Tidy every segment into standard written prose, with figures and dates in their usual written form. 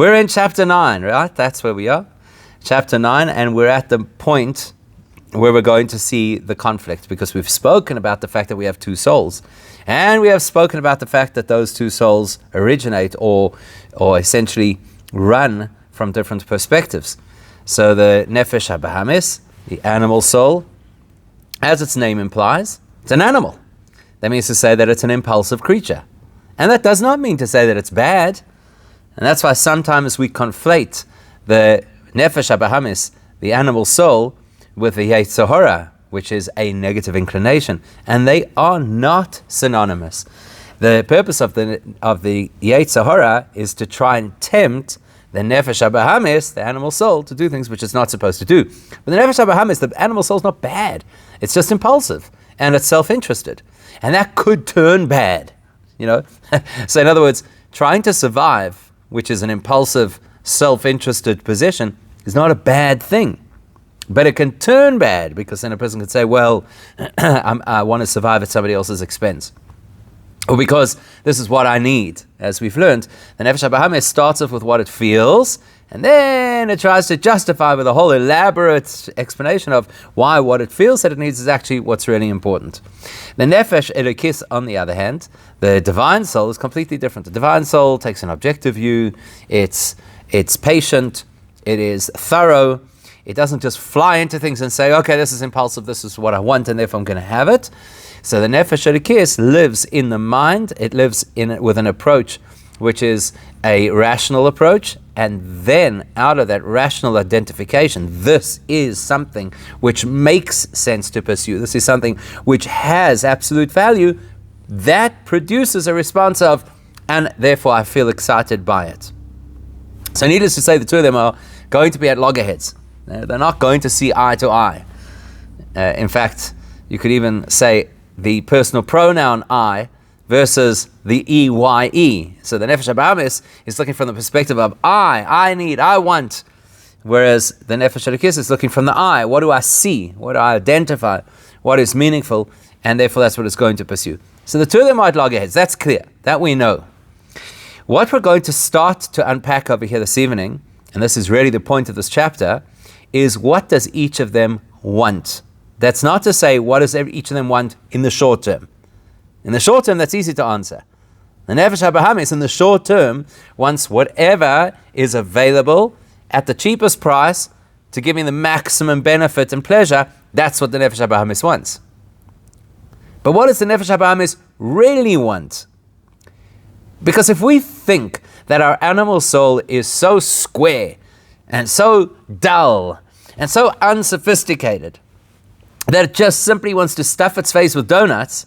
We're in chapter 9, right? That's where we are. Chapter 9, and we're at the point where we're going to see the conflict, because we've spoken about the fact that we have two souls. And we have spoken about the fact that those two souls originate or essentially run from different perspectives. So the Nefesh HaBahamis, the animal soul, as its name implies, it's an animal. That means to say that it's an impulsive creature. And that does not mean to say that it's bad. And that's why sometimes we conflate the Nefesh HaBahamis, the animal soul, with the Yetzer Hara, which is a negative inclination. And they are not synonymous. The purpose of the Yetzer Hara is to try and tempt the Nefesh HaBahamis, the animal soul, to do things which it's not supposed to do. But the Nefesh HaBahamis, the animal soul, is not bad. It's just impulsive, and it's self-interested. And that could turn bad, So in other words, trying to survive, which is an impulsive, self-interested position, is not a bad thing. But it can turn bad, because then a person could say, well, I want to survive at somebody else's expense. Or because this is what I need. As we've learned, the Nefesh HaBahamis starts off with what it feels, and then it tries to justify with a whole elaborate explanation of why what it feels that it needs is actually what's really important. The Nefesh Elokis, on the other hand, the divine soul, is completely different. The divine soul takes an objective view, it's patient, it is thorough, it doesn't just fly into things and say, okay, this is impulsive, this is what I want, and therefore I'm going to have it. So the Nefesh Elokis lives in the mind, it lives in it with an approach which is a rational approach, and then out of that rational identification, this is something which makes sense to pursue, this is something which has absolute value, that produces a response of, and therefore I feel excited by it. So needless to say, the two of them are going to be at loggerheads. They're not going to see eye to eye. In fact, you could even say the personal pronoun I versus the EYE. So the Nefesh HaBahamis is looking from the perspective of I need, I want. Whereas the Nefesh Elokis is looking from the I. What do I see? What do I identify? What is meaningful? And therefore that's what it's going to pursue. So the two of them are at loggerheads. That's clear. That we know. What we're going to start to unpack over here this evening, and this is really the point of this chapter, is what does each of them want? That's not to say what does each of them want in the short term. In the short term, that's easy to answer. The Nefesh HaBahamis in the short term wants whatever is available at the cheapest price to give me the maximum benefit and pleasure. That's what the Nefesh HaBahamis wants. But what does the Nefesh HaBahamis really want? Because if we think that our animal soul is so square and so dull and so unsophisticated that it just simply wants to stuff its face with donuts,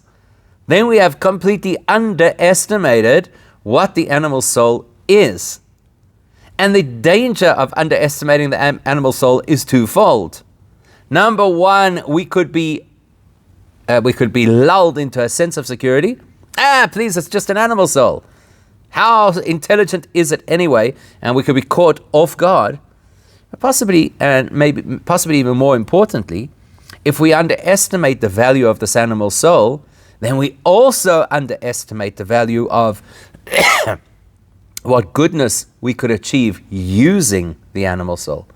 then we have completely underestimated what the animal soul is. And the danger of underestimating the animal soul is twofold. Number one, we could be lulled into a sense of security. Please, it's just an animal soul. How intelligent is it anyway? And we could be caught off guard. Possibly, and possibly even more importantly, if we underestimate the value of this animal soul, then we also underestimate the value of what goodness we could achieve using the animal soul.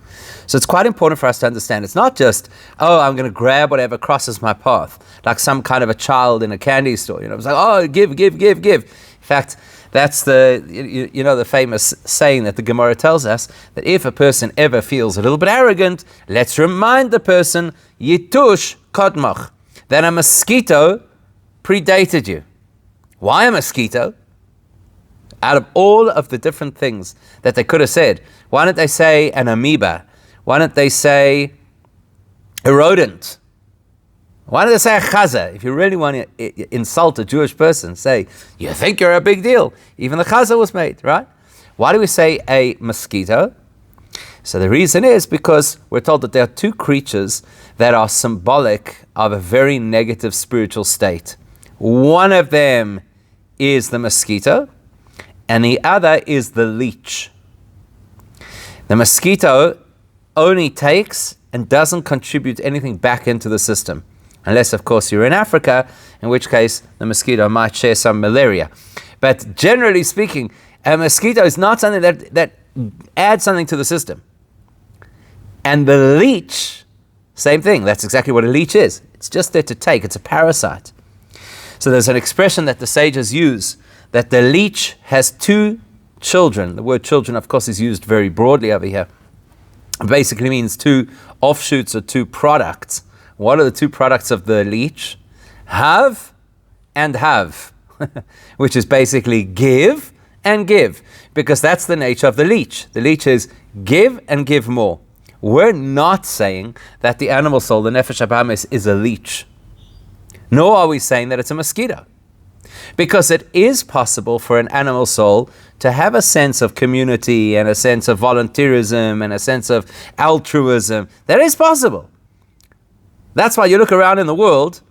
So it's quite important for us to understand. It's not just, I'm going to grab whatever crosses my path, like some kind of a child in a candy store. It's like, give. In fact, that's the famous saying that the Gemara tells us, that if a person ever feels a little bit arrogant, let's remind the person, Yitush Kodmach, that a mosquito predated you. Why a mosquito? Out of all of the different things that they could have said, why don't they say an amoeba? Why don't they say a rodent? Why don't they say a chaza? If you really want to insult a Jewish person, say, you think you're a big deal. Even the chaza was made, right? Why do we say a mosquito? So the reason is because we're told that there are two creatures that are symbolic of a very negative spiritual state. One of them is the mosquito, and the other is the leech. The mosquito only takes and doesn't contribute anything back into the system. Unless, of course, you're in Africa, in which case the mosquito might share some malaria. But generally speaking, a mosquito is not something that add something to the system. And the leech, same thing. That's exactly what a leech is. It's just there to take. It's a parasite. So there's an expression that the sages use, that the leech has two children. The word children, of course, is used very broadly over here. It basically means two offshoots or two products. What are the two products of the leech? Have and have, which is basically give and give, because that's the nature of the leech. The leech is give and give more. We're not saying that the animal soul, the nefesh habahamis, is a leech. Nor are we saying that it's a mosquito. Because it is possible for an animal soul to have a sense of community and a sense of volunteerism and a sense of altruism. That is possible. That's why you look around in the world,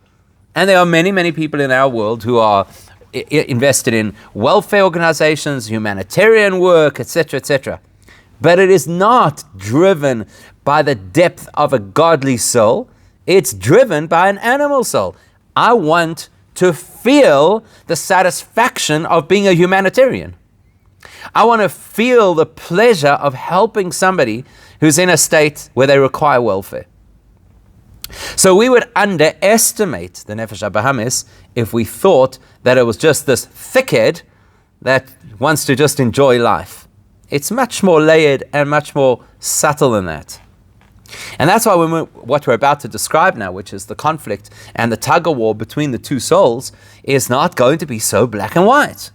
and there are many, many people in our world who are invested in welfare organizations, humanitarian work, etc., etc. But it is not driven by the depth of a godly soul. It's driven by an animal soul. I want to feel the satisfaction of being a humanitarian. I want to feel the pleasure of helping somebody who's in a state where they require welfare. So we would underestimate the nefesh habahamis if we thought that it was just this thickhead that wants to just enjoy life. It's much more layered and much more subtle than that. And that's why what we're about to describe now, which is the conflict and the tug-of-war between the two souls, is not going to be so black and white.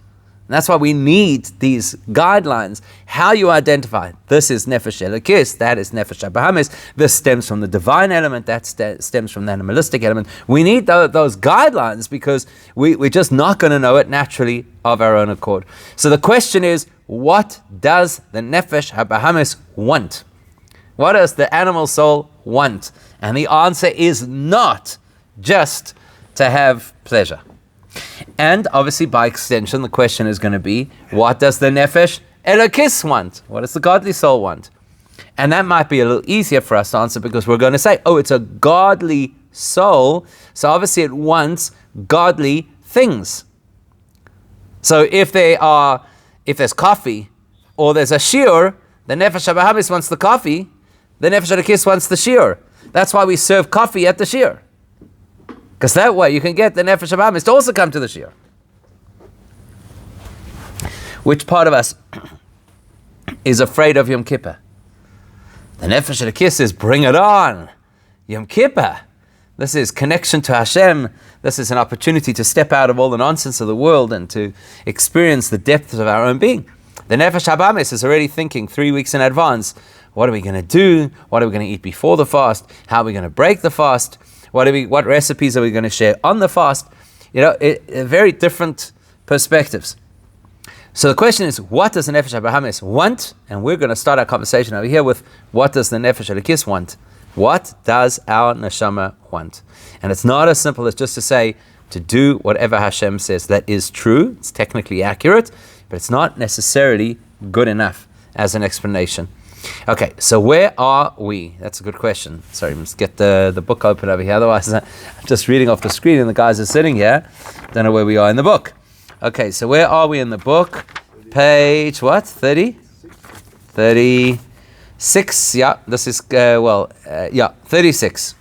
And that's why we need these guidelines. How you identify, this is nefesh elokis, that is nefesh habahamis, this stems from the divine element, that stems from the animalistic element. We need those guidelines because we're just not going to know it naturally of our own accord. So the question is, what does the nefesh habahamis want? What does the animal soul want? And the answer is not just to have pleasure. And obviously, by extension, the question is going to be, what does the nefesh elokis want? What does the godly soul want? And that might be a little easier for us to answer because we're going to say, oh, it's a godly soul. So obviously it wants godly things. So if there's coffee or there's a shiur, the nefesh habahamis wants the coffee, the nefesh elokis wants the shiur. That's why we serve coffee at the shiur. Because that way you can get the nefesh habahamis to also come to the shiur. Which part of us is afraid of Yom Kippur? The nefesh elokis is bring it on. Yom Kippur. This is connection to Hashem. This is an opportunity to step out of all the nonsense of the world and to experience the depths of our own being. The nefesh habahamis is already thinking 3 weeks in advance. What are we going to do? What are we going to eat before the fast? How are we going to break the fast? What recipes are we going to share on the fast? Very different perspectives. So the question is, what does the nefesh habahamis want? And we're going to start our conversation over here with, what does the nefesh elokis want? What does our neshama want? And it's not as simple as just to say, to do whatever Hashem says. That is true. It's technically accurate, but it's not necessarily good enough as an explanation. Okay, so where are we? That's a good question. Sorry, let's get the book open over here. Otherwise, I'm just reading off the screen and the guys are sitting here. Don't know where we are in the book. Okay, so where are we in the book? Page what? 30? 36. Yeah, this is, 36.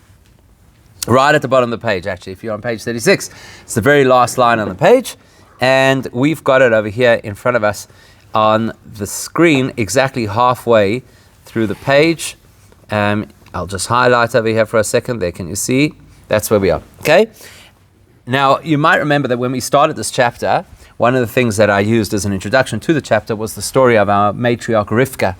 Right at the bottom of the page, actually. If you're on page 36, it's the very last line on the page. And we've got it over here in front of us on the screen, exactly halfway through the page. I'll just highlight over here for a second. There, can you see? That's where we are. Okay? Now, you might remember that when we started this chapter, one of the things that I used as an introduction to the chapter was the story of our matriarch Rivka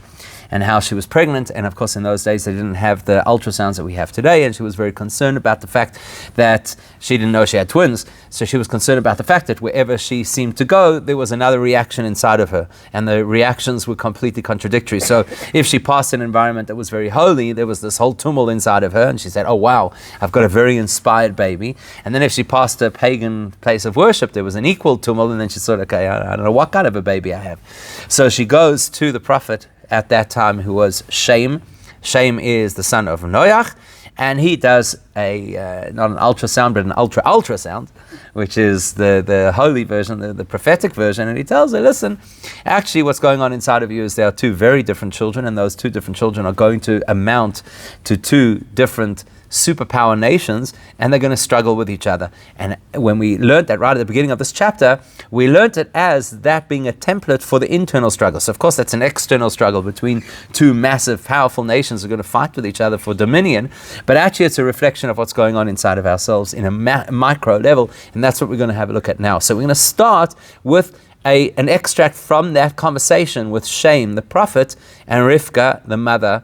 and how she was pregnant. And of course, in those days, they didn't have the ultrasounds that we have today. And she was very concerned about the fact that she didn't know she had twins. So she was concerned about the fact that wherever she seemed to go, there was another reaction inside of her. And the reactions were completely contradictory. So if she passed an environment that was very holy, there was this whole tumult inside of her. And she said, oh, wow, I've got a very inspired baby. And then if she passed a pagan place of worship, there was an equal tumult. And then she thought, okay, I don't know what kind of a baby I have. So she goes to the prophet at that time, who was Shem. Shem is the son of Noach, and he does not an ultrasound, but an ultrasound, which is the holy version, the prophetic version, and he tells her, listen, actually what's going on inside of you is there are two very different children, and those two different children are going to amount to two different superpower nations, and they're going to struggle with each other. And when we learned that right at the beginning of this chapter, we learned it as that being a template for the internal struggle. So of course that's an external struggle between two massive, powerful nations who are going to fight with each other for dominion, but actually it's a reflection of what's going on inside of ourselves in a micro level, and that's what we're going to have a look at now. So we're going to start with an extract from that conversation with Shem, the prophet, and Rivka, the mother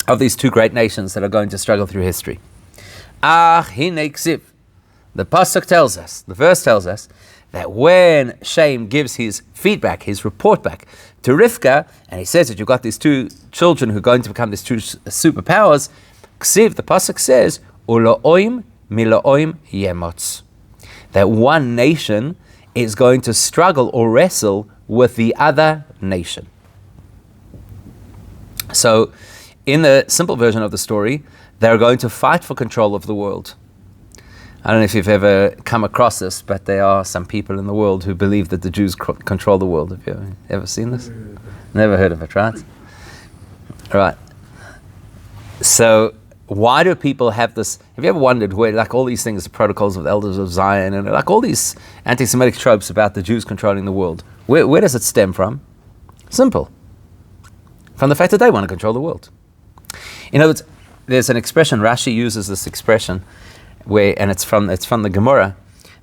of these two great nations that are going to struggle through history. Hine ksiv. The pasuk tells us, the verse tells us, that when Shem gives his feedback, his report back to Rivka, and he says that you've got these two children who are going to become these two superpowers, ksiv, the pasuk says, ulo'oim milo'oim yemotz. That one nation is going to struggle or wrestle with the other nation. So, in the simple version of the story, they're going to fight for control of the world. I don't know if you've ever come across this, but there are some people in the world who believe that the Jews control the world. Have you ever seen this? Never heard of it, right? Right. So, why do people have this? Have you ever wondered where, like all these things, the protocols of the elders of Zion, and like all these anti-Semitic tropes about the Jews controlling the world, where does it stem from? Simple. From the fact that they want to control the world. In other words, there's an expression, Rashi uses this expression, and it's from the Gemara.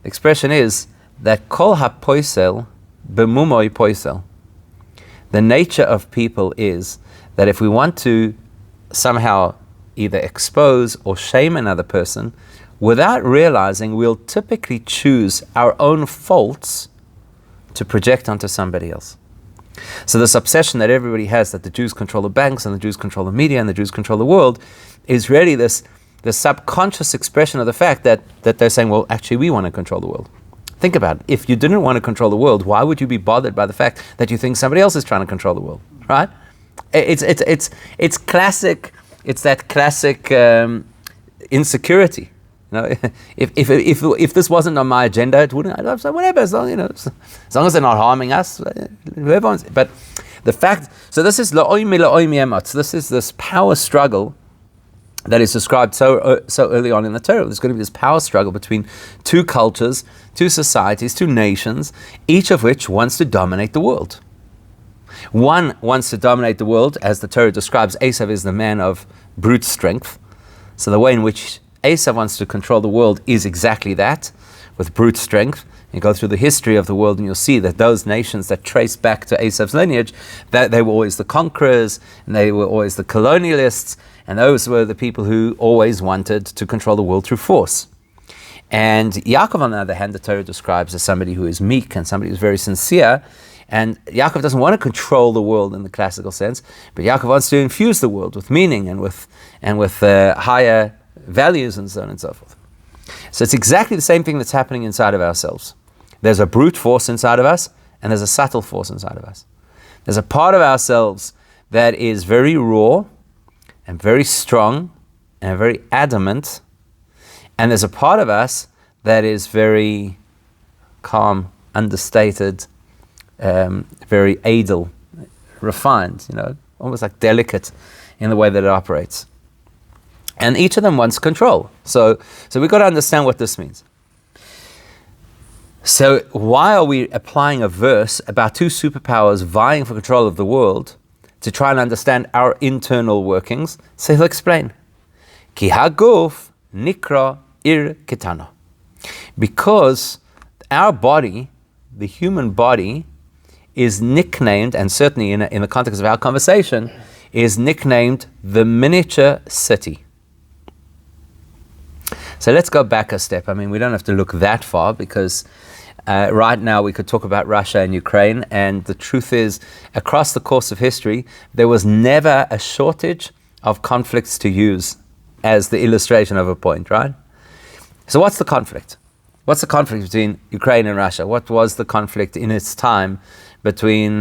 The expression is that kol ha-poisel b'mumoy poisel. The nature of people is that if we want to somehow either expose or shame another person, without realizing, we'll typically choose our own faults to project onto somebody else. So this obsession that everybody has that the Jews control the banks and the Jews control the media and the Jews control the world is really this subconscious expression of the fact that they're saying, well, actually we want to control the world. Think about it. If you didn't want to control the world, why would you be bothered by the fact that you think somebody else is trying to control the world, right? It's classic. It's that classic insecurity. You know, if this wasn't on my agenda, it wouldn't. I'd say whatever, as long as they're not harming us, whoever wants. But the fact, so this is la'oim la'oim yemotz. This is this power struggle that is described so early on in the Torah. There's going to be this power struggle between two cultures, two societies, two nations, each of which wants to dominate the world. One wants to dominate the world, as the Torah describes. Esav is the man of brute strength. So the way in which Esav wants to control the world is exactly that, with brute strength. You go through the history of the world and you'll see that those nations that trace back to Esav's lineage, that they were always the conquerors, and they were always the colonialists, and those were the people who always wanted to control the world through force. And Yaakov, on the other hand, the Torah describes as somebody who is meek and somebody who's very sincere. And Yaakov doesn't want to control the world in the classical sense, but Yaakov wants to infuse the world with meaning and with higher values and so on and so forth. So it's exactly the same thing that's happening inside of ourselves. There's a brute force inside of us, and there's a subtle force inside of us. There's a part of ourselves that is very raw and very strong and very adamant, and there's a part of us that is very calm, understated, very adel, refined, almost like delicate in the way that it operates. And each of them wants control. So we've got to understand what this means. So why are we applying a verse about two superpowers vying for control of the world to try and understand our internal workings? So he'll explain. Ki haguf nikra ir ketano. Because our body, the human body, is nicknamed, and certainly in the context of our conversation, is nicknamed the miniature city. So let's go back a step. I mean, we don't have to look that far, because right now we could talk about Russia and Ukraine, and the truth is, across the course of history, there was never a shortage of conflicts to use as the illustration of a point, right? So what's the conflict? What's the conflict between Ukraine and Russia? What was the conflict in its time between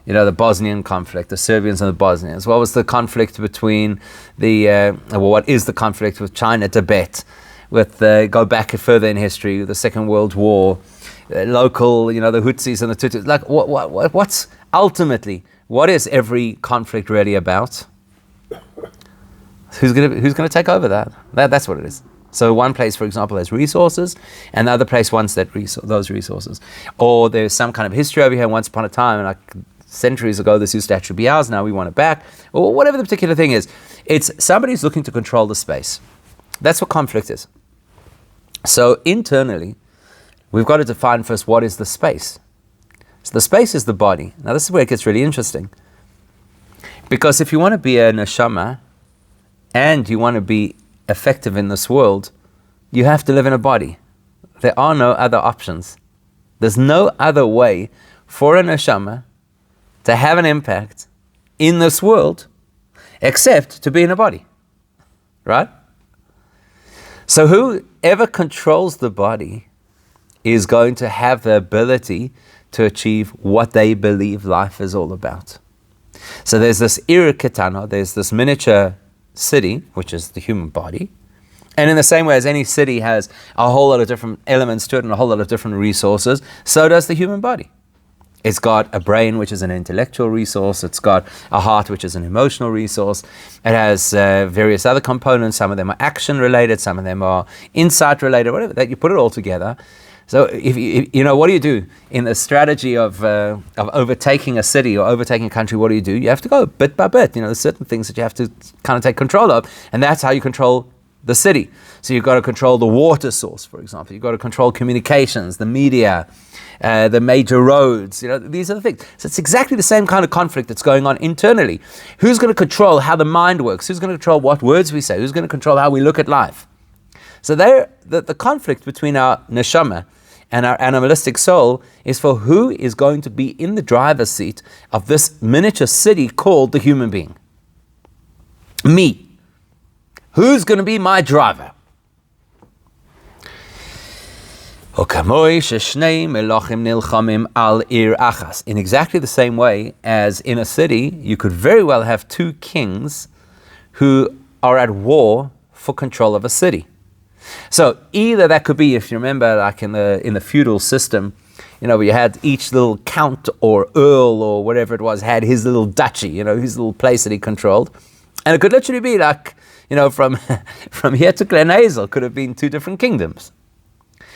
the Bosnian conflict, the Serbians and the Bosnians? What was the conflict between what is the conflict with China, Tibet? Go back further in history, the Second World War, local, the Hutsis and the Tutsis. Like, what's ultimately, what is every conflict really about? Who's gonna take over that? That's what it is. So one place, for example, has resources, and the other place wants those resources. Or there's some kind of history over here. Once upon a time, like centuries ago, this used to actually be ours. Now we want it back, or whatever the particular thing is. It's somebody's looking to control the space. That's what conflict is. So internally, we've got to define first what is the space. So the space is the body. Now this is where it gets really interesting. Because if you want to be a neshama, and you want to be effective in this world, you have to live in a body. There are no other options. There's no other way for a neshama to have an impact in this world except to be in a body. Right? So whoever controls the body is going to have the ability to achieve what they believe life is all about. So there's this Ir Ketana, there's this miniature city, which is the human body. And in the same way as any city has a whole lot of different elements to it and a whole lot of different resources, so does the human body. It's got a brain, which is an intellectual resource. It's got a heart, which is an emotional resource. It has various other components. Some of them are action related. Some of them are insight related. Whatever that, you put it all together. So if what do you do in the strategy of overtaking a city or overtaking a country? What do? You have to go bit by bit. There's certain things that you have to kind of take control of, and that's how you control the city. So you've got to control the water source, for example. You've got to control communications, the media, the major roads. These are the things. So it's exactly the same kind of conflict that's going on internally. Who's going to control how the mind works? Who's going to control what words we say? Who's going to control how we look at life? So the conflict between our neshama and our animalistic soul is for who is going to be in the driver's seat of this miniature city called the human being. Me. Who's going to be my driver? In exactly the same way as in a city, you could very well have two kings who are at war for control of a city. So either that could be, if you remember, like in the feudal system, where you had each little count or earl or whatever it was had his little duchy, his little place that he controlled, and it could literally be like, from here to Glen Hazel could have been two different kingdoms,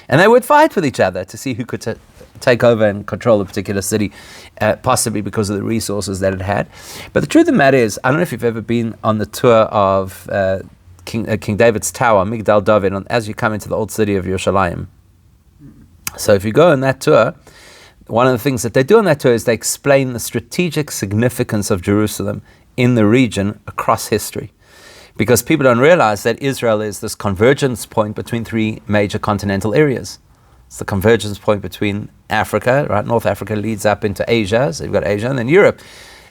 and they would fight with each other to see who could take over and control a particular city, possibly because of the resources that it had. But the truth of the matter is, I don't know if you've ever been on the tour of King David's Tower, Migdal David, as you come into the old city of Yerushalayim. So if you go on that tour, one of the things that they do on that tour is they explain the strategic significance of Jerusalem in the region across history. Because people don't realize that Israel is this convergence point between three major continental areas. It's the convergence point between Africa, right? North Africa leads up into Asia, so you've got Asia, and then Europe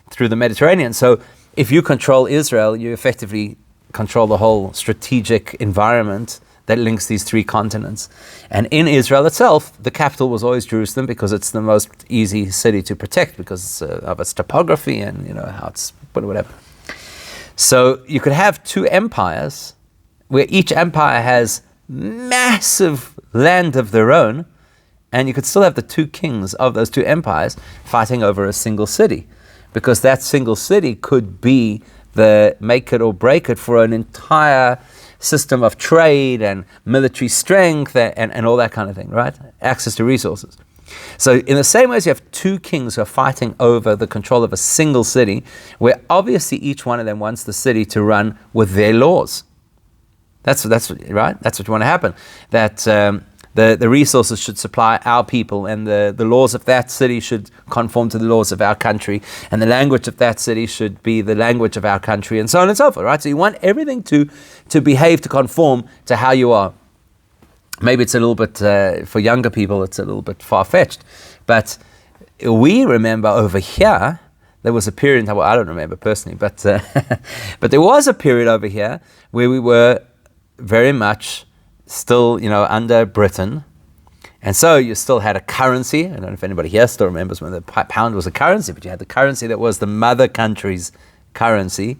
through the Mediterranean. So if you control Israel, you effectively control the whole strategic environment that links these three continents. And in Israel itself, the capital was always Jerusalem because it's the most easy city to protect because of its topography and how it's whatever. So you could have two empires where each empire has massive land of their own, and you could still have the two kings of those two empires fighting over a single city, because that single city could be the make it or break it for an entire system of trade and military strength and all that kind of thing, right? Access to resources. So in the same way as you have two kings who are fighting over the control of a single city, where obviously each one of them wants the city to run with their laws. That's right? That's what you want to happen. That the resources should supply our people, and the laws of that city should conform to the laws of our country, and the language of that city should be the language of our country, and so on and so forth, right? So you want everything to behave, to conform to how you are. Maybe it's a little bit, for younger people, it's a little bit far-fetched, but we remember over here, there was a period, well, I don't remember personally, but there was a period over here where we were very much still, under Britain, And so you still had a currency. I don't know if anybody here still remembers when the pound was a currency, but you had the currency that was the mother country's currency.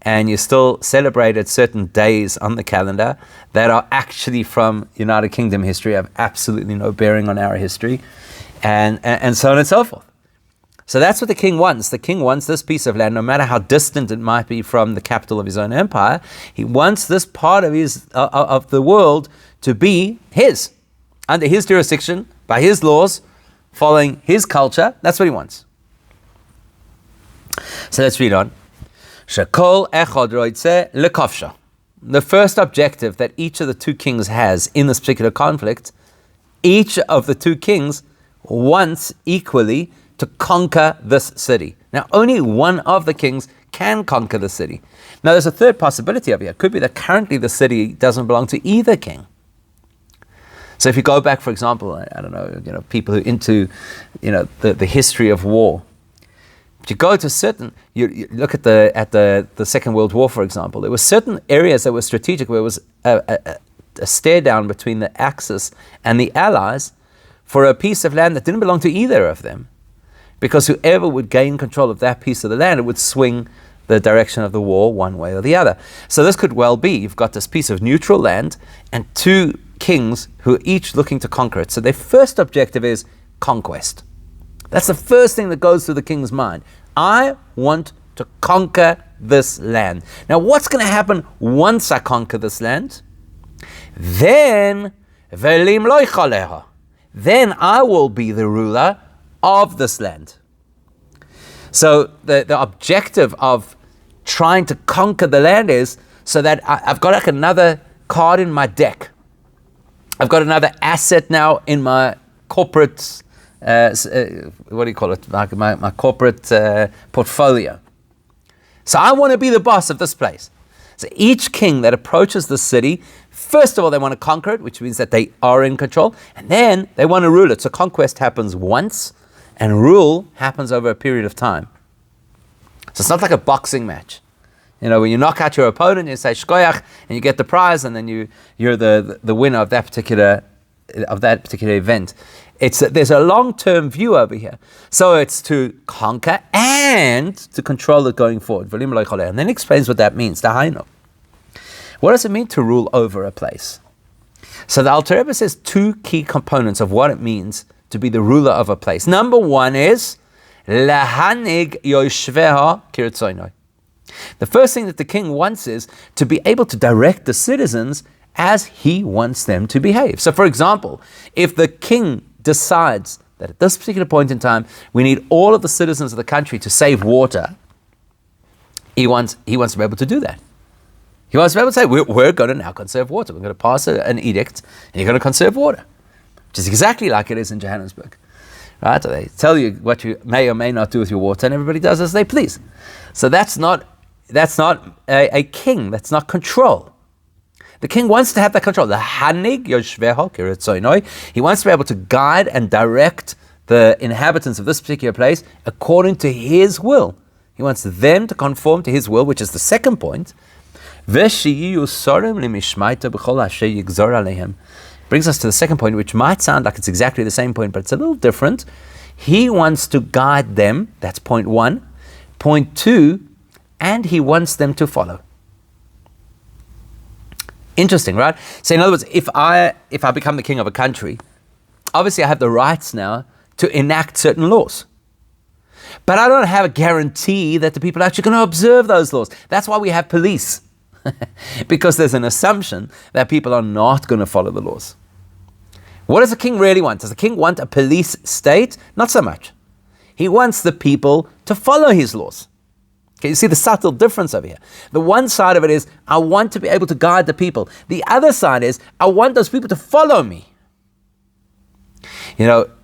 And you still celebrated certain days on the calendar that are actually from United Kingdom history, have absolutely no bearing on our history, and so on and so forth. So that's what the king wants. The king wants this piece of land, no matter how distant it might be from the capital of his own empire. He wants this part of of the world to be his, under his jurisdiction, by his laws, following his culture. That's what he wants. So let's read on. Shekol echad roitze lekofsha. The first objective that each of the two kings has in this particular conflict, each of the two kings wants equally to conquer this city. Now, only one of the kings can conquer the city. Now, there's a third possibility over here. It could be that currently the city doesn't belong to either king. So if you go back, for example, I don't know, people who are into, the history of war. But you go to certain, you look at the Second World War, for example. There were certain areas that were strategic where it was a stare down between the Axis and the Allies for a piece of land that didn't belong to either of them. Because whoever would gain control of that piece of the land, it would swing the direction of the war one way or the other. So this could well be, you've got this piece of neutral land and two kings who are each looking to conquer it. So their first objective is conquest. That's the first thing that goes through the king's mind. I want to conquer this land. Now what's going to happen once I conquer this land? Then I will be the ruler of this land. So the objective of trying to conquer the land is so that I've got like another card in my deck. I've got another asset now in my corporate, what do you call it? My corporate portfolio. So I want to be the boss of this place. So each king that approaches the city, first of all, they want to conquer it, which means that they are in control, and then they want to rule it. So conquest happens once, and rule happens over a period of time. So it's not like a boxing match. When you knock out your opponent, you say shkoyach, and you get the prize, and then you're the winner of that particular event. There's a long-term view over here. So it's to conquer and to control it going forward. And then he explains what that means. What does it mean to rule over a place? So the Alter Rebbe says two key components of what it means to be the ruler of a place. Number one is lahanig yoshveha kiritzoinoi. The first thing that the king wants is to be able to direct the citizens as he wants them to behave. So for example, if the king decides that at this particular point in time, we need all of the citizens of the country to save water, he wants to be able to do that. He wants to be able to say, we're going to now conserve water. We're going to pass an edict, and you're going to conserve water. Which is exactly like it is in Johannesburg. Right? So they tell you what you may or may not do with your water, and everybody does as they please. So that's not a king. That's not control. The king wants to have that control. He wants to be able to guide and direct the inhabitants of this particular place according to his will. He wants them to conform to his will, which is the second point. Brings us to the second point, which might sound like it's exactly the same point, but it's a little different. He wants to guide them. That's point one. Point two, and he wants them to follow. Interesting, right? So in other words, if I become the king of a country, obviously I have the rights now to enact certain laws. But I don't have a guarantee that the people are actually going to observe those laws. That's why we have police. Because there's an assumption that people are not going to follow the laws. What does the king really want? Does the king want a police state? Not so much. He wants the people to follow his laws. Okay, you see the subtle difference over here. The one side of it is, I want to be able to guide the people. The other side is, I want those people to follow me.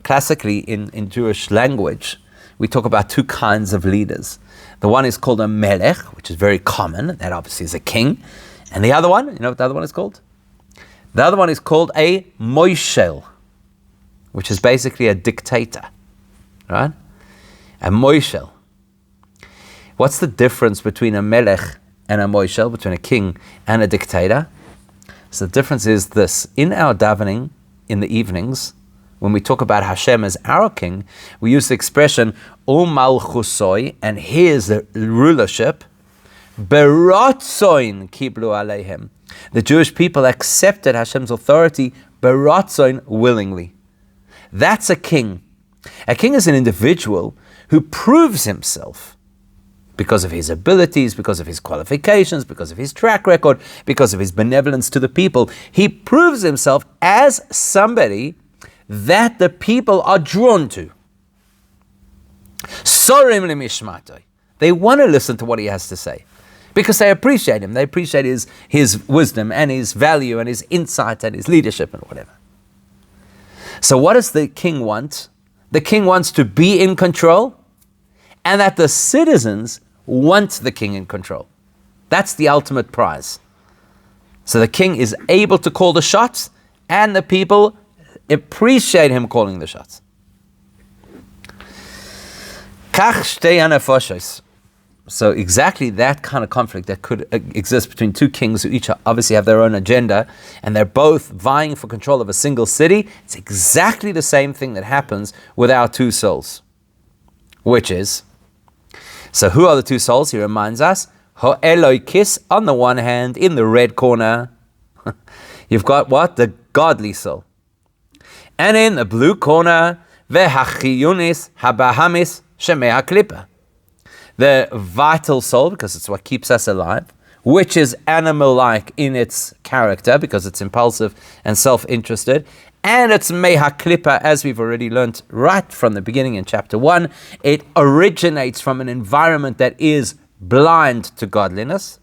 Classically in Jewish language, we talk about two kinds of leaders. The one is called a melech, which is very common. That obviously is a king. And the other one, you know what the other one is called? The other one is called a moishel, which is basically a dictator. Right? A moishel. What's the difference between a melech and a moishel, between a king and a dictator? So the difference is this. In our davening in the evenings, when we talk about Hashem as our king, we use the expression Umalchusoi, and his rulership, Beratzoin kiblu aleihem. The Jewish people accepted Hashem's authority, Beratzoin, willingly. That's a king. A king is an individual who proves himself because of his abilities, because of his qualifications, because of his track record, because of his benevolence to the people. He proves himself as somebody that the people are drawn to. Sorim lemishmatoi. They want to listen to what he has to say because they appreciate him. They appreciate his wisdom and his value and his insight and his leadership and whatever. So what does the king want? The king wants to be in control, and that the citizens want the king in control. That's the ultimate prize. So the king is able to call the shots, and the people appreciate him calling the shots. So exactly that kind of conflict that could exist between two kings who each obviously have their own agenda, and they're both vying for control of a single city. It's exactly the same thing that happens with our two souls. Which is, so who are the two souls? He reminds us, Ho'eloikis on the one hand, in the red corner, you've got what? The godly soul. And in the blue corner, Vehachiyunis Habahamis Shemei HaKlippa. The vital soul, because it's what keeps us alive, which is animal-like in its character, because it's impulsive and self-interested, and it's Meha Klippa, as we've already learnt right from the beginning in chapter 1. It originates from an environment that is blind to godliness.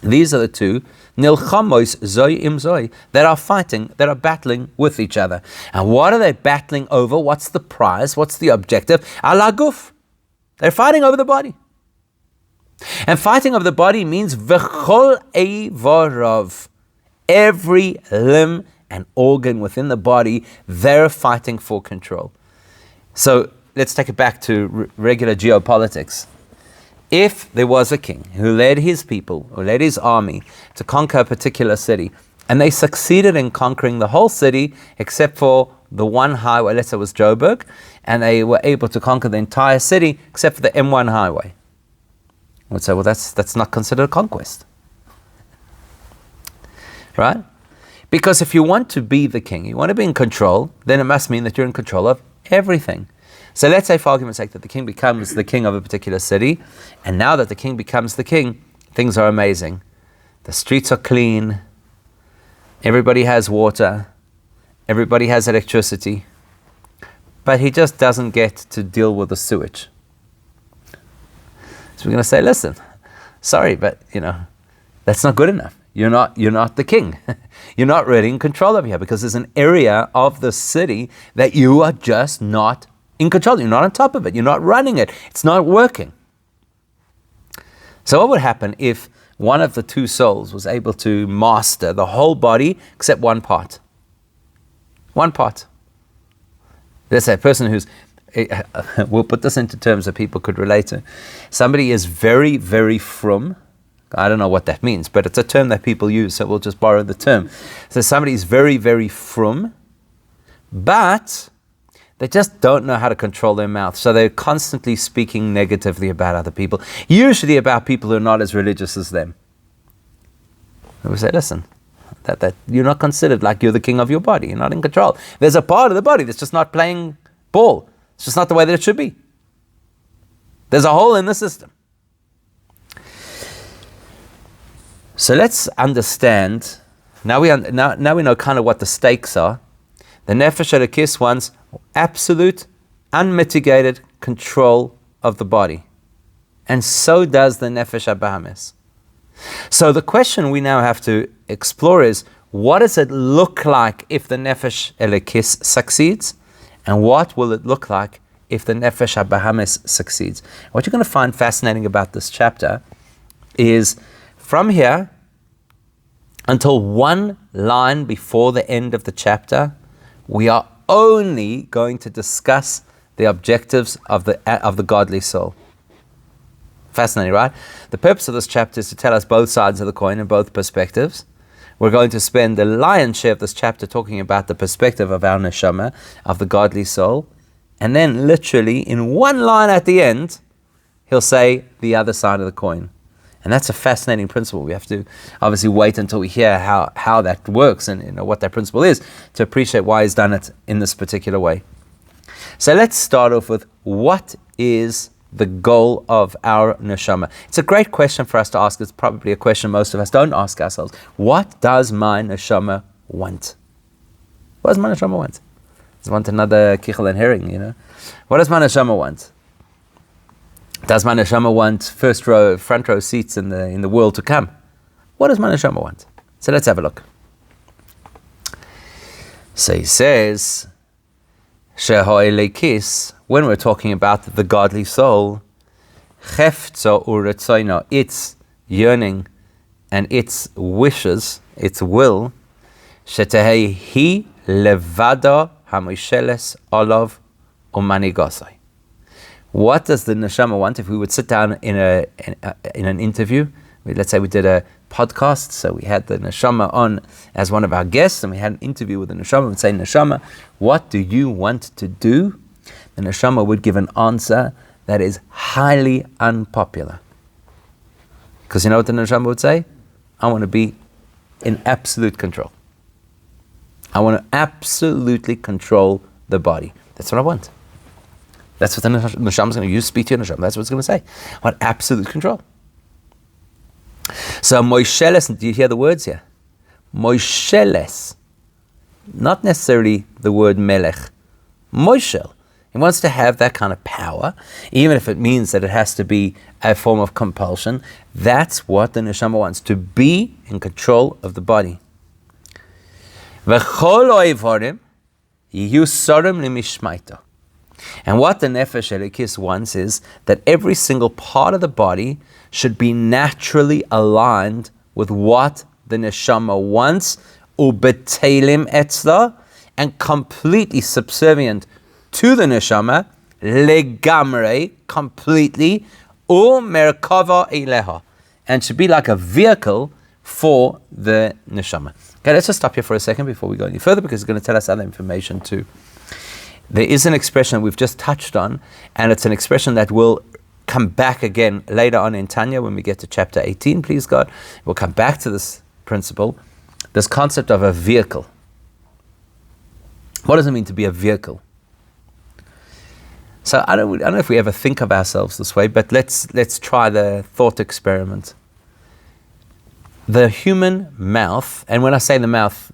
These are the two, Nilchamois Zoi im Zoi, that are fighting, that are battling with each other. And what are they battling over? What's the prize? What's the objective? Alaguf. They're fighting over the body. And fighting over the body means v'chol eivorov. Every limb and organ within the body, they're fighting for control. So let's take it back to regular geopolitics. If there was a king who led his people, or led his army to conquer a particular city, and they succeeded in conquering the whole city except for the one highway, let's say it was Joburg, and they were able to conquer the entire city except for the M1 highway. I would say, well, that's not considered a conquest. Right? Because if you want to be the king, you want to be in control, then it must mean that you're in control of everything. So let's say, for argument's sake, that the king becomes the king of a particular city, and now that the king becomes the king, things are amazing. The streets are clean, everybody has water, everybody has electricity, but he just doesn't get to deal with the sewage. So we're going to say, listen, sorry, but that's not good enough. You're not the king. You're not really in control of here, because there's an area of the city that you are just not in control. You're not on top of it. You're not running it. It's not working. So what would happen if one of the two souls was able to master the whole body except one part? One part. Let's say a person who's, we'll put this into terms that people could relate to. Somebody is very, very frum. I don't know what that means, but it's a term that people use, so we'll just borrow the term. So somebody is very, very frum, but they just don't know how to control their mouth. So they're constantly speaking negatively about other people, usually about people who are not as religious as them. And we say, listen, that you're not considered like you're the king of your body. You're not in control. There's a part of the body that's just not playing ball. It's just not the way that it should be. There's a hole in the system. So let's understand. Now we know kind of what the stakes are. The Nefesh Elokis wants absolute, unmitigated control of the body. And so does the Nefesh Abahamis. So the question we now have to explore is, what does it look like if the Nefesh Elokis succeeds? And what will it look like if the Nefesh Abahamis succeeds? What you're going to find fascinating about this chapter is, from here until one line before the end of the chapter, we are only going to discuss the objectives of the godly soul. Fascinating, right? The purpose of this chapter is to tell us both sides of the coin and both perspectives. we're going to spend the lion's share of this chapter talking about the perspective of our neshama, of the godly soul. And then literally in one line at the end, he'll say the other side of the coin. And that's a fascinating principle. We have to obviously wait until we hear how that works and what that principle is to appreciate why he's done it in this particular way. So let's start off with, what is the goal of our neshama? It's a great question for us to ask. It's probably a question most of us don't ask ourselves. What does my neshama want? What does my neshama want? Does it want another kichel and herring, What does my neshama want? Does my neshama want front row seats in the world to come? What does my neshama want? So let's have a look. So he says, when we're talking about the godly soul, its yearning and its wishes, its will, levada hamosheles olav umanigosai. What does the neshama want? If we would sit down in an interview, let's say we did a podcast, so we had the neshama on as one of our guests, and we had an interview with the neshama, and say, neshama, what do you want to do? The neshama would give an answer that is highly unpopular. Because you know what the neshama would say? I want to be in absolute control. I want to absolutely control the body. That's what I want. That's what the neshama is going to use, speak to your neshama. That's what it's going to say. I want absolute control. So Moisheles, do you hear the words here? Moisheles, not necessarily the word melech. Moishel. He wants to have that kind of power, even if it means that it has to be a form of compulsion. That's what the neshama wants, to be in control of the body. V'chol oivorim yihu sorim limishmaito. And what the Nefesh Elikis wants is that every single part of the body should be naturally aligned with what the Neshama wants, ubetelim etzla, and completely subservient to the Neshama, legamre, completely, merkava eleha, and should be like a vehicle for the Neshama. Okay, let's just stop here for a second before we go any further, because it's going to tell us other information too. There is an expression we've just touched on, and it's an expression that will come back again later on in Tanya when we get to chapter 18, please God. We'll come back to this principle, this concept of a vehicle. What does it mean to be a vehicle? So I don't know if we ever think of ourselves this way, but let's try the thought experiment. The human mouth, and when I say the mouth,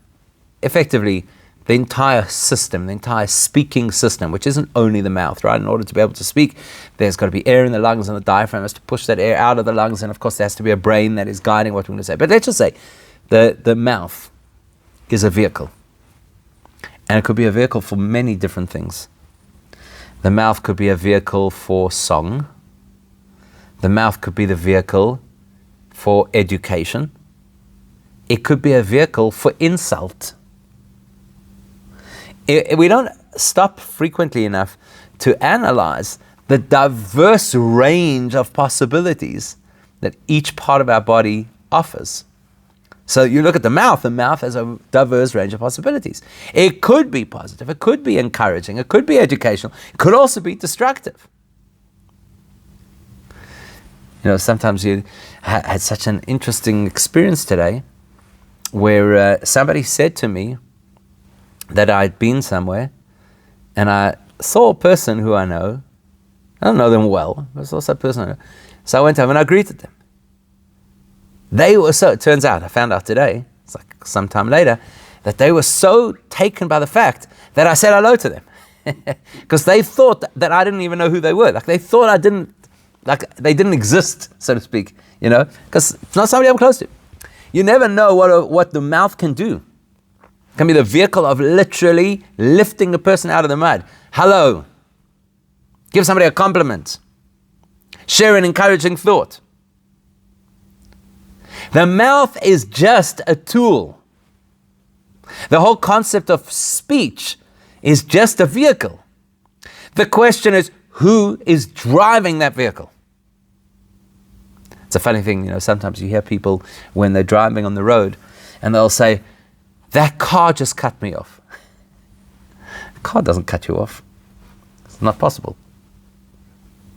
effectively, the entire system, the entire speaking system, which isn't only the mouth, right? In order to be able to speak, there's got to be air in the lungs, and the diaphragm has to push that air out of the lungs, and of course there has to be a brain that is guiding what we're going to say. But let's just say the mouth is a vehicle. And it could be a vehicle for many different things. The mouth could be a vehicle for song. The mouth could be the vehicle for education. It could be a vehicle for insult. We don't stop frequently enough to analyze the diverse range of possibilities that each part of our body offers. So you look at the mouth has a diverse range of possibilities. It could be positive, it could be encouraging, it could be educational, it could also be destructive. Sometimes you had such an interesting experience today where somebody said to me that I'd been somewhere and I saw a person who I know. I don't know them well, but I saw some person I know. So I went over and I greeted them. It turns out, I found out today, it's like sometime later, that they were so taken by the fact that I said hello to them. Because they thought that I didn't even know who they were. Like they thought they didn't exist, so to speak, because it's not somebody I'm close to. You never know what the mouth can do. It can be the vehicle of literally lifting the person out of the mud. Hello. Give somebody a compliment. Share an encouraging thought. The mouth is just a tool. The whole concept of speech is just a vehicle. The question is, who is driving that vehicle? It's a funny thing, sometimes you hear people when they're driving on the road and they'll say, that car just cut me off. The car doesn't cut you off. It's not possible.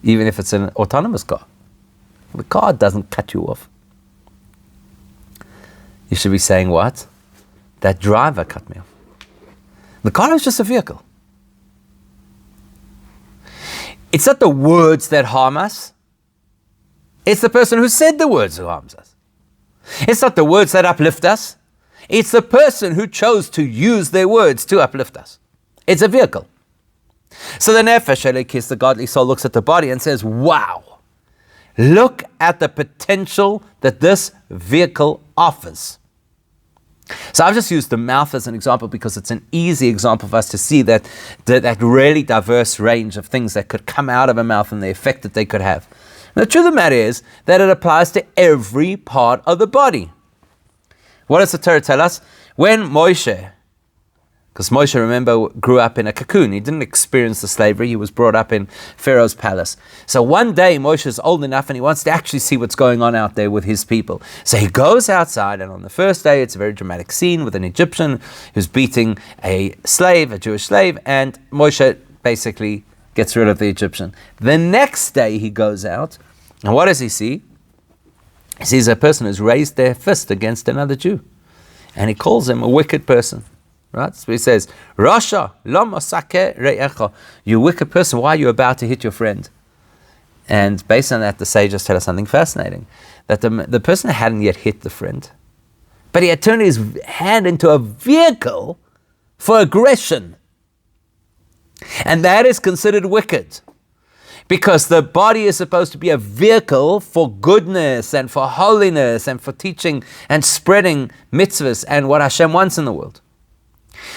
Even if it's an autonomous car. The car doesn't cut you off. You should be saying what? That driver cut me off. The car is just a vehicle. It's not the words that harm us. It's the person who said the words who harms us. It's not the words that uplift us. It's the person who chose to use their words to uplift us. It's a vehicle. So the nefesh elikis, the godly soul, looks at the body and says, wow, look at the potential that this vehicle offers. So I've just used the mouth as an example because it's an easy example for us to see that really diverse range of things that could come out of a mouth and the effect that they could have. And the truth of the matter is that it applies to every part of the body. What does the Torah tell us? When Moshe, because Moshe, remember, grew up in a cocoon. He didn't experience the slavery. He was brought up in Pharaoh's palace. So one day, Moshe is old enough and he wants to actually see what's going on out there with his people. So he goes outside, and on the first day, it's a very dramatic scene with an Egyptian who's beating a slave, a Jewish slave, and Moshe basically gets rid of the Egyptian. The next day, he goes out, and what does he see? He sees a person who's raised their fist against another Jew, and he calls him a wicked person. Right? So he says, Rasha, lama sakeh re'echa. You wicked person, why are you about to hit your friend? And based on that, the sages tell us something fascinating. That the person hadn't yet hit the friend, but he had turned his hand into a vehicle for aggression. And that is considered wicked. Because the body is supposed to be a vehicle for goodness and for holiness and for teaching and spreading mitzvahs and what Hashem wants in the world.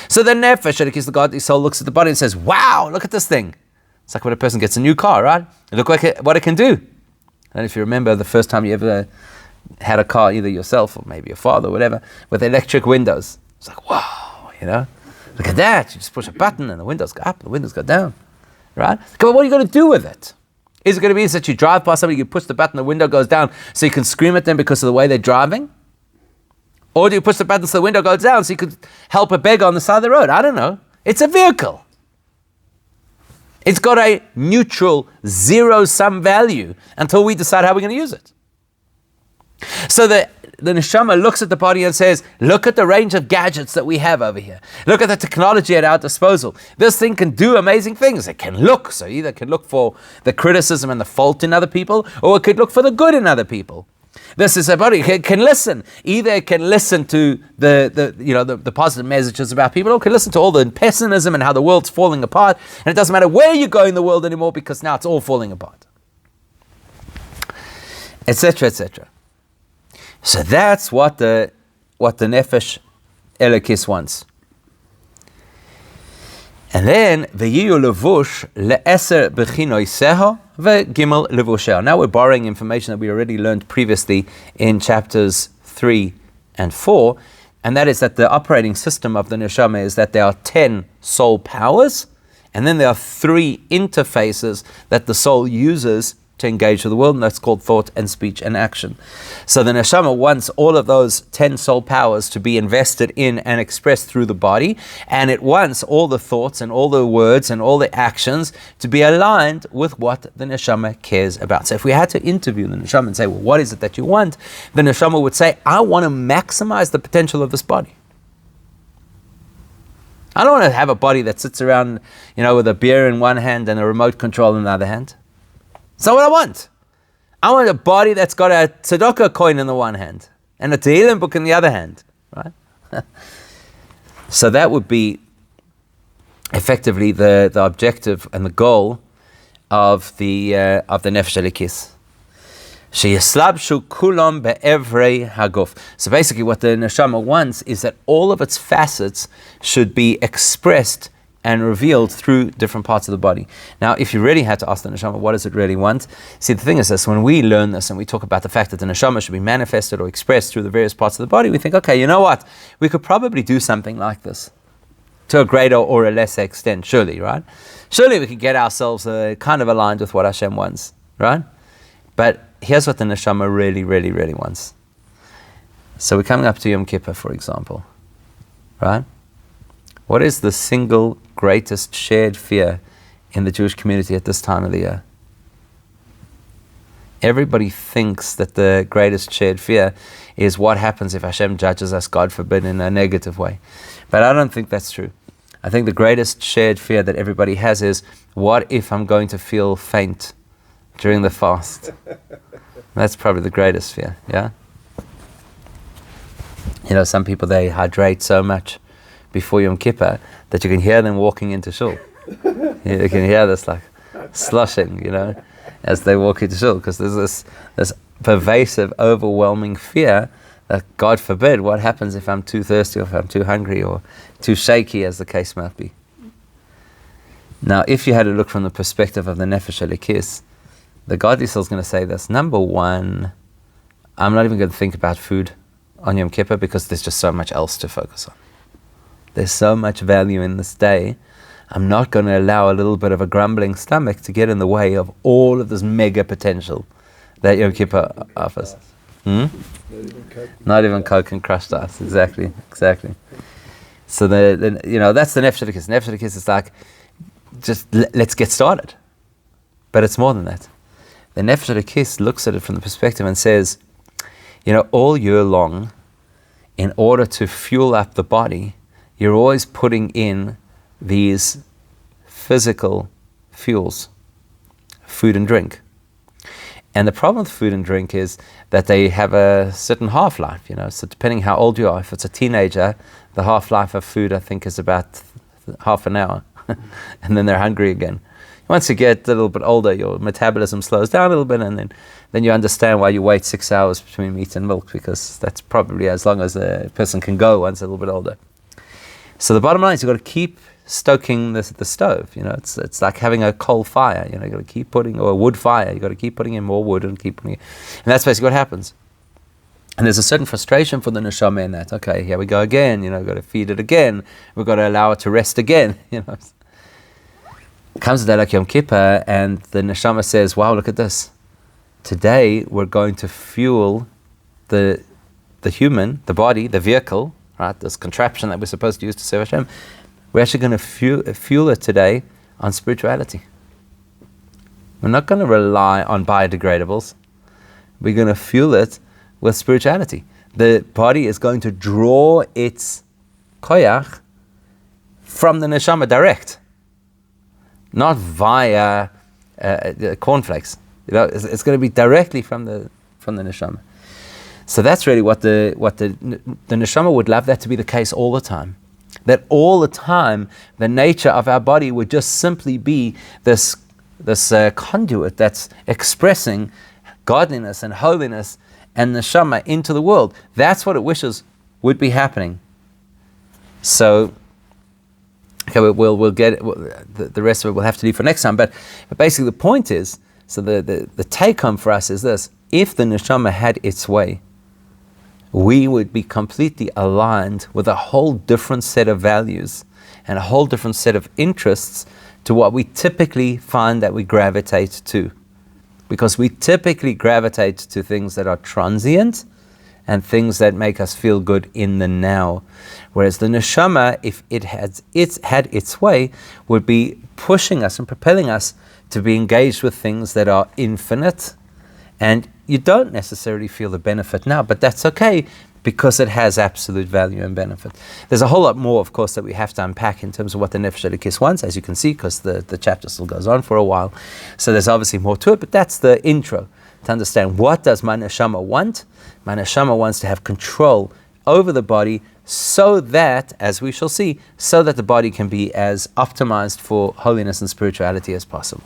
So the nefesh, the godly soul, looks at the body and says, wow, look at this thing. It's like when a person gets a new car, right? Look what it can do. And if you remember the first time you ever had a car, either yourself or maybe your father or whatever, with electric windows. It's like, wow, look at that. You just push a button and the windows go up, the windows go down, right? But what are you going to do with it? Is it going to be that you drive past somebody, you push the button, the window goes down so you can scream at them because of the way they're driving? Or do you push the button so the window goes down so you could help a beggar on the side of the road? I don't know. It's a vehicle. It's got a neutral, zero-sum value until we decide how we're going to use it. So the neshama looks at the body and says, look at the range of gadgets that we have over here. Look at the technology at our disposal. This thing can do amazing things. It can look. So either it can look for the criticism and the fault in other people, or it could look for the good in other people. This is a body. It can listen. Either it can listen to the positive messages about people, or it can listen to all the pessimism and how the world's falling apart. And it doesn't matter where you go in the world anymore because now it's all falling apart. Etc., etc. So that's what the nefesh elokis wants. And then v'yiyu levush le'eser b'chinoiseho ve'gimel levusheo. Now we're borrowing information that we already learned previously in chapters 3 and 4, and that is that the operating system of the neshama is that there are 10 soul powers, and then there are 3 interfaces that the soul uses to engage with the world, and that's called thought and speech and action. So the neshama wants all of those 10 soul powers to be invested in and expressed through the body, and it wants all the thoughts and all the words and all the actions to be aligned with what the neshama cares about. So if we had to interview the neshama and say, well, what is it that you want? The neshama would say, I want to maximize the potential of this body. I don't want to have a body that sits around, with a beer in one hand and a remote control in the other hand. That's not what I want. I want a body that's got a tzedakah coin in the one hand and a Tehillim book in the other hand, right? So that would be effectively the objective and the goal of the nefesh elikis. Sheyislabshu kulam be'evrei haguf. So basically, what the neshama wants is that all of its facets should be expressed and revealed through different parts of the body. Now, if you really had to ask the neshama, what does it really want? See, the thing is this, when we learn this and we talk about the fact that the neshama should be manifested or expressed through the various parts of the body, we think, okay, you know what? We could probably do something like this to a greater or a lesser extent, surely, right? Surely we could get ourselves kind of aligned with what Hashem wants, right? But here's what the neshama really, really, really wants. So we're coming up to Yom Kippur, for example, right? What is the single greatest shared fear in the Jewish community at this time of the year? Everybody thinks that the greatest shared fear is what happens if Hashem judges us, God forbid, in a negative way. But I don't think that's true. I think the greatest shared fear that everybody has is, what if I'm going to feel faint during the fast? That's probably the greatest fear, yeah? You know, some people, they hydrate so much before Yom Kippur that you can hear them walking into shul. You can hear this like sloshing, you know, as they walk into shul, because there's this pervasive, overwhelming fear that, God forbid, what happens if I'm too thirsty, or if I'm too hungry, or too shaky, as the case might be. Now, if you had to look from the perspective of the Nefesh Elikis, the godly soul is going to say this. Number one, I'm not even going to think about food on Yom Kippur, because there's just so much else to focus on. There's so much value in this day. I'm not going to allow a little bit of a grumbling stomach to get in the way of all of this mega potential that Yom Kippur offers. Not even Coke and crushed ice. Exactly. So that's the Nefesh Elikis. Nefesh Elikis is like, just let's get started. But it's more than that. The Nefesh Elikis looks at it from the perspective and says, all year long, in order to fuel up the body, you're always putting in these physical fuels, food and drink. And the problem with food and drink is that they have a certain half-life, so depending how old you are, if it's a teenager, the half-life of food, I think, is about half an hour, and then they're hungry again. Once you get a little bit older, your metabolism slows down a little bit, and then you understand why you wait 6 hours between meat and milk, because that's probably as long as a person can go once a little bit older. So the bottom line is, you've got to keep stoking the stove. It's like having a coal fire. You've got to keep putting, or a wood fire. You've got to keep putting in more wood and keep putting in. And that's basically what happens. And there's a certain frustration for the neshama in that. Okay, here we go again. We've got to feed it again. We've got to allow it to rest again. Comes a day like Yom Kippur, and the neshama says, wow, look at this. Today we're going to fuel the human, the body, the vehicle, right? This contraption that we're supposed to use to serve Hashem. We're actually going to fuel it today on spirituality. We're not going to rely on biodegradables. We're going to fuel it with spirituality. The body is going to draw its koyach from the neshama direct, not via cornflakes. It's going to be directly from the neshama. So that's really what the neshama would love that to be the case all the time. That all the time, the nature of our body would just simply be this conduit that's expressing godliness and holiness and neshama into the world. That's what it wishes would be happening. So, okay, we'll get the rest of it. We'll have to leave for next time. But basically, the point is, so the take home for us is this: if the neshama had its way, we would be completely aligned with a whole different set of values and a whole different set of interests to what we typically find that we gravitate to. Because we typically gravitate to things that are transient and things that make us feel good in the now. Whereas the neshama, if it had its way, would be pushing us and propelling us to be engaged with things that are infinite, and you don't necessarily feel the benefit now, but that's okay, because it has absolute value and benefit. There's a whole lot more, of course, that we have to unpack in terms of what the Nefesh Elikis wants, as you can see, because the chapter still goes on for a while. So there's obviously more to it, but that's the intro, to understand what does my neshama want. My neshama wants to have control over the body, so that, as we shall see, so that the body can be as optimized for holiness and spirituality as possible.